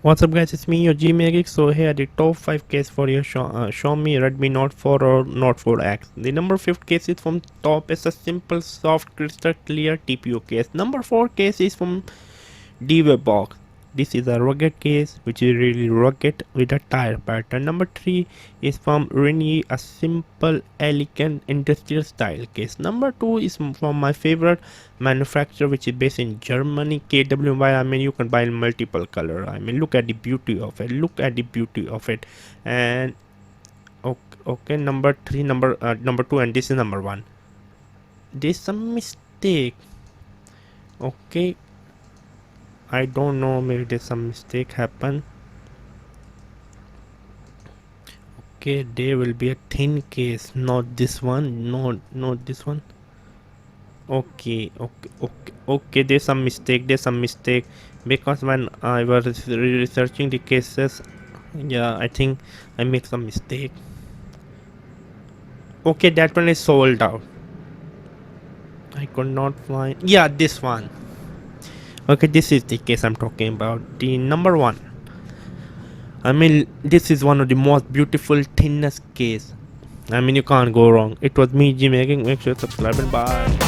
What's up guys, it's me your Geek. So here are the top 5 case for your Xiaomi Redmi Note 4 or Note 4X. The number 5 case is from top, it's a simple soft crystal clear TPU case. Number 4 case is from DW box. This is a rugged case which is really rugged with a tire pattern. Number 3 is from Ramay, a simple elegant industrial style case. Number 2 is from my favorite manufacturer which is based in Germany, KWY. I mean you can buy in multiple color. I mean look at the beauty of it. Look at the beauty of it. And okay, number 3, number 2, and this is number 1. There's some mistake. Okay, I don't know, maybe there's some mistake happen. Okay, there will be a thin case, not this one, not this one. Okay, there's some mistake because when I was researching the cases, yeah, I think I made some mistake. Okay, that one is sold out. I could not find, yeah, this one. Okay, this is the case I'm talking about, the number 1. I mean, this is one of the most beautiful thinnest case. I mean, you can't go wrong. It was me, G making. Make sure to subscribe and bye.